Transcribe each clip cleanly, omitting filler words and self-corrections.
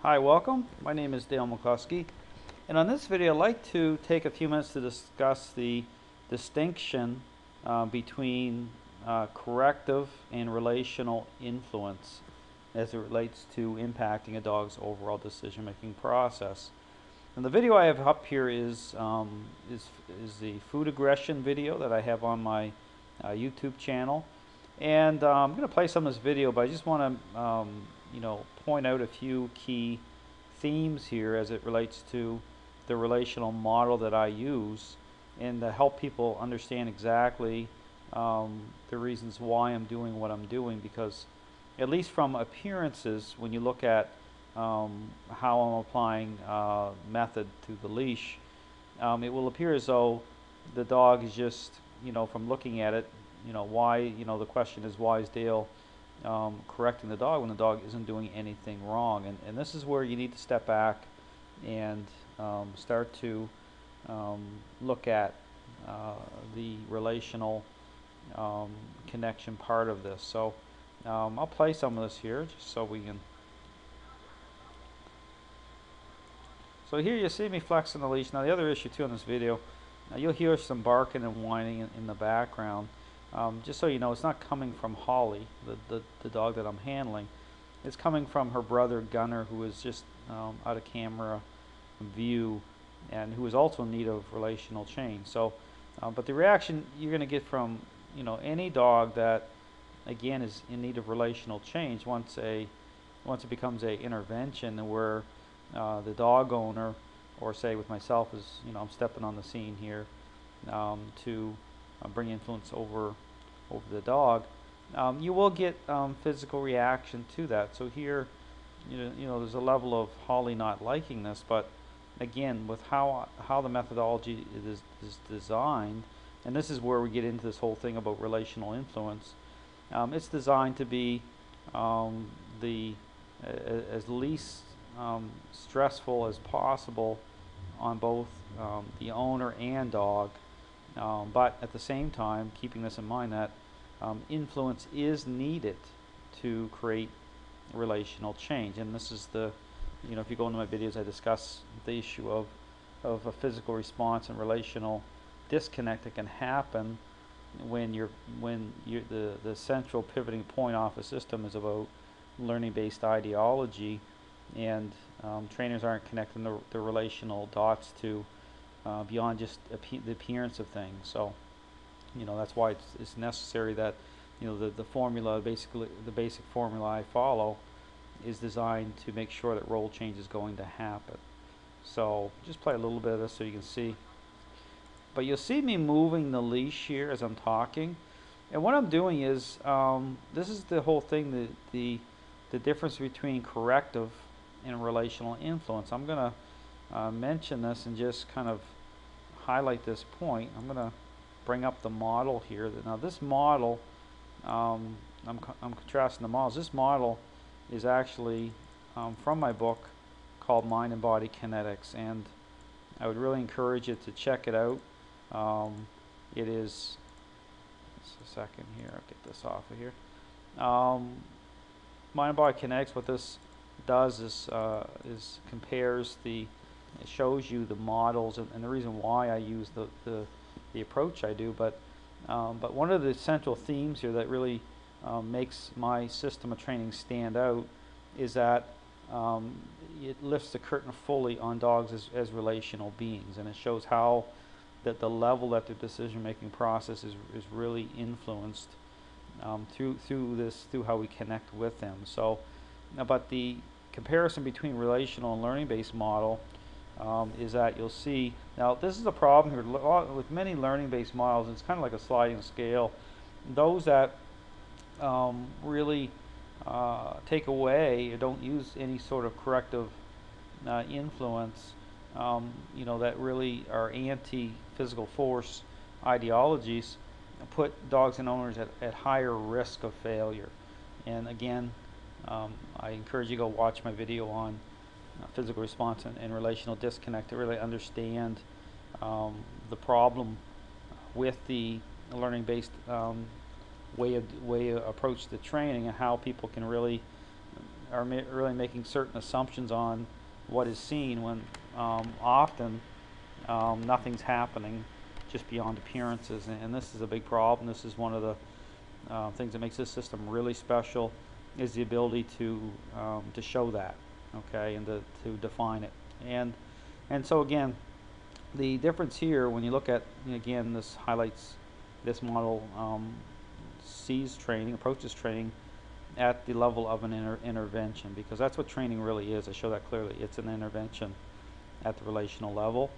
Hi, welcome. My name is Dale McCluskey, and on this video I'd like to take a few minutes to discuss the distinction between corrective and relational influence as it relates to impacting a dog's overall decision-making process. And the video I have up here is the food aggression video that I have on my YouTube channel. And I'm going to play some of this video, but I just want to point out a few key themes here as it relates to the relational model that I use, and to help people understand exactly the reasons why I'm doing what I'm doing. Because at least from appearances, when you look at how I'm applying method to the leash, it will appear as though the dog is just, from looking at it, why, the question is, why is Dale correcting the dog when the dog isn't doing anything wrong? And this is where you need to step back and start to look at the relational connection part of this. So I'll play some of this here just so we can. So here you see me flexing the leash. Now the other issue too in this video, you'll hear some barking and whining in the background. Just so you know, it's not coming from Holly, the dog that I'm handling. It's coming from her brother Gunner, who is just out of camera view, and who is also in need of relational change. So, but the reaction you're going to get from any dog that again is in need of relational change, once it becomes a intervention where the dog owner, or say with myself, is I'm stepping on the scene here to bring influence over the dog, you will get physical reaction to that. So here, there's a level of Holly not liking this, but again, with how the methodology is designed, and this is where we get into this whole thing about relational influence. It's designed to be as least stressful as possible on both the owner and dog. But at the same time, keeping this in mind that influence is needed to create relational change. And this is the, if you go into my videos, I discuss the issue of a physical response and relational disconnect that can happen when the central pivoting point off a system is about learning-based ideology, and trainers aren't connecting the relational dots to beyond just the appearance of things. So that's why it's necessary that the formula, basically the basic formula I follow, is designed to make sure that role change is going to happen. So just play a little bit of this so you can see. But you'll see me moving the leash here as I'm talking, and what I'm doing is this is the whole thing, the difference between corrective and relational influence. I'm going to mention this and just kind of highlight this point. I'm going to bring up the model here. Now this model, I'm contrasting the models. This model is actually from my book called Mind and Body Kinetics, and I would really encourage you to check it out. It is, just a second here, I'll get this off of here. Mind and Body Kinetics, what this does is compares it shows you the models and the reason why I use the approach I do. But one of the central themes here that really makes my system of training stand out is that it lifts the curtain fully on dogs as relational beings, and it shows how that the level that their decision-making process is really influenced through how we connect with them. So, but the comparison between relational and learning-based model is that you'll see, now this is a problem here with many learning-based models. It's kind of like a sliding scale. Those that really take away or don't use any sort of corrective influence, that really are anti-physical force ideologies, put dogs and owners at higher risk of failure. And again, I encourage you to go watch my video on physical response and relational disconnect to really understand the problem with the learning-based way of approach to training, and how people can really are really making certain assumptions on what is seen when often nothing's happening just beyond appearances, and this is a big problem. This is one of the things that makes this system really special, is the ability to show that, okay, and to define it. And so again, the difference here, when you look at, again, this highlights this model sees training, approaches training at the level of an intervention, because that's what training really is. I show that clearly. It's an intervention at the relational level.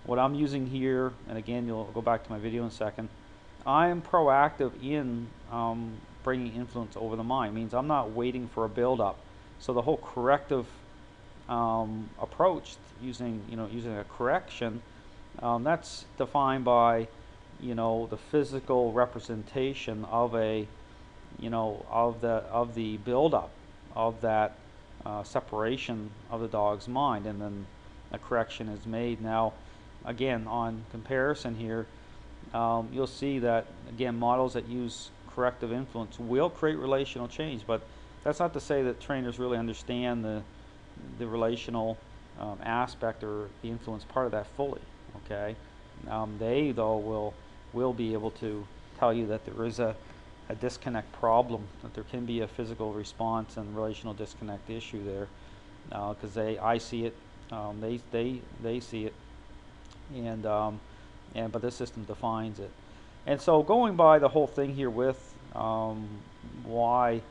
What I'm using here, and again, you'll go back to my video in a second, I am proactive in bringing influence over the mind. It means I'm not waiting for a build-up. So the whole corrective approach, using a correction, that's defined by the physical representation of a of the build-up of that separation of the dog's mind, and then a correction is made. Now, again, on comparison here, you'll see that, again, models that use corrective influence will create relational change, but that's not to say that trainers really understand the relational aspect or the influence part of that fully. Okay, they though will be able to tell you that there is a disconnect problem, that there can be a physical response and relational disconnect issue there, because I see it, they see it, and but this system defines it. And so, going by the whole thing here with why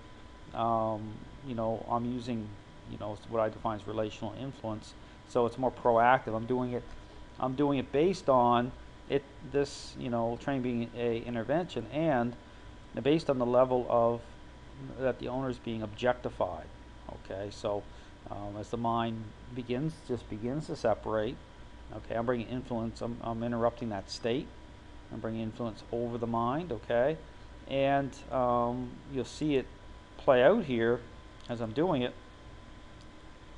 I'm using what I define as relational influence, so it's more proactive. I'm doing it based on this training being a intervention, and based on the level of that the owner is being objectified. Okay, so as the mind begins to separate, okay, I'm bringing influence. I'm interrupting that state. I'm bringing influence over the mind. Okay, and you'll see it play out here as I'm doing it.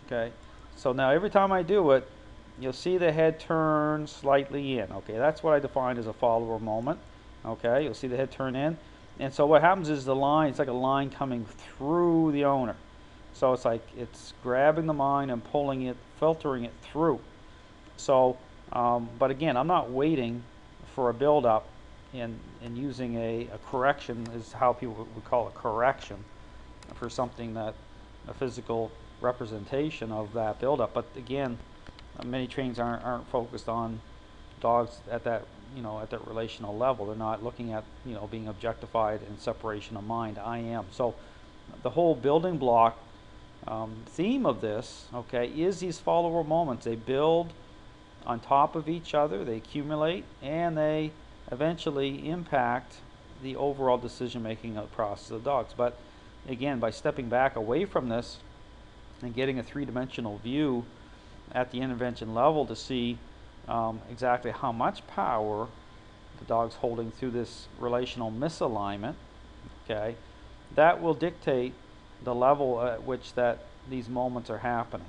Okay, so now every time I do it, you'll see the head turn slightly in. Okay, that's what I define as a follower moment. Okay, you'll see the head turn in, and so what happens is it's like a line coming through the owner. So it's like it's grabbing the mind and pulling it, filtering it through. So, but again, I'm not waiting for a build-up, and using a correction is how people would call it, correction, for something that a physical representation of that build-up. But again, many trainers aren't focused on dogs at that at that relational level. They're not looking at being objectified and separation of mind. I am. So the whole building block theme of this, okay, is these follower moments. They build on top of each other, they accumulate, and they eventually impact the overall decision making process of dogs. But again, by stepping back away from this and getting a three-dimensional view at the intervention level to see exactly how much power the dog's holding through this relational misalignment, okay, that will dictate the level at which these moments are happening.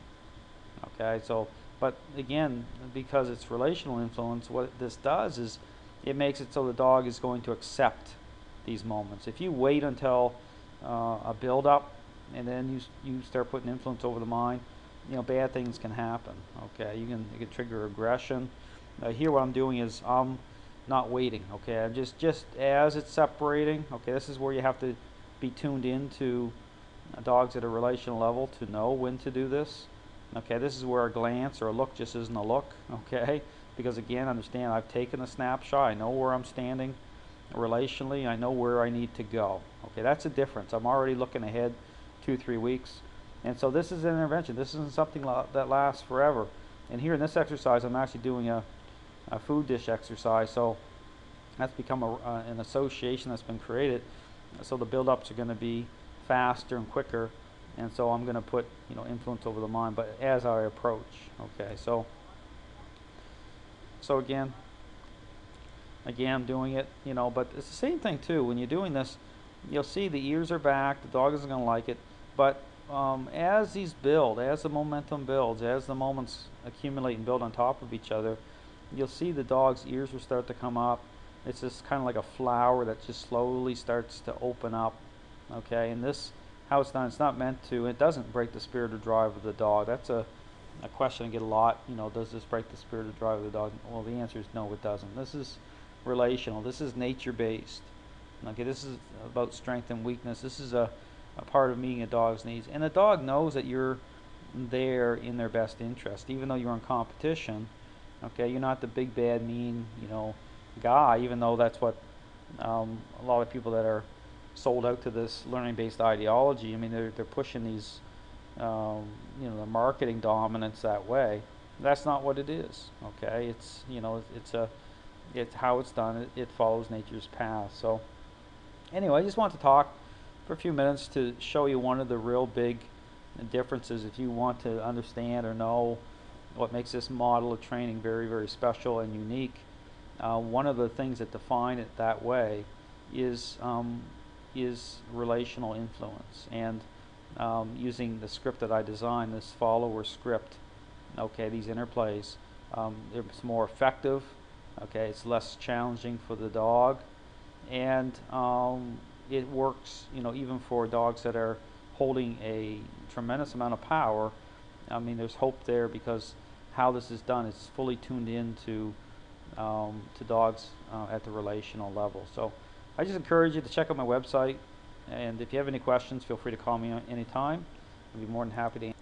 Okay, so, but again, because it's relational influence, what this does is it makes it so the dog is going to accept these moments. If you wait until a build-up and then you start putting influence over the mind, bad things can happen. Okay, you can trigger aggression. Here, what I'm doing is I'm not waiting. Okay, I'm just as it's separating. Okay, this is where you have to be tuned into dogs at a relational level to know when to do this. Okay, this is where a glance or a look just isn't a look. Okay, because again, understand, I've taken a snapshot. I know where I'm standing relationally. I know where I need to go. Okay, that's a difference. I'm already looking ahead 2-3 weeks. And so this is an intervention. This isn't something that lasts forever. And here in this exercise, I'm actually doing a food dish exercise. So that's become an association that's been created. So the build-ups are going to be faster and quicker. And so I'm going to put influence over the mind, but as I approach. Okay, so again, I'm doing it. But it's the same thing too. When you're doing this, you'll see the ears are back. The dog isn't going to like it, but as these build, as the momentum builds, as the moments accumulate and build on top of each other, you'll see the dog's ears will start to come up. It's just kind of like a flower that just slowly starts to open up. Okay, and this how it's done. It's not meant to. It doesn't break the spirit or drive of the dog. That's a question I get a lot. You know, does this break the spirit or drive of the dog? Well, the answer is no, it doesn't. This is relational. This is nature-based. Okay, this is about strength and weakness. This is a part of meeting a dog's needs, and the dog knows that you're there in their best interest, even though you're in competition. Okay, you're not the big bad mean, you know, guy, even though that's what a lot of people that are sold out to this learning-based ideology, I mean, they're pushing these, you know, the marketing dominance that way. That's not what it is. Okay, it's, you know, it's how it's done. It follows nature's path. So anyway, I just want to talk for a few minutes to show you one of the real big differences if you want to understand or know what makes this model of training very, very special and unique. One of the things that define it that way is relational influence, and using the script that I designed, this follower script. Okay, these interplays. It's more effective. Okay, it's less challenging for the dog, and it works, you know, even for dogs that are holding a tremendous amount of power. I mean, there's hope there because how this is done is fully tuned into to dogs at the relational level. So I just encourage you to check out my website, and if you have any questions, feel free to call me anytime. I'll be more than happy to answer.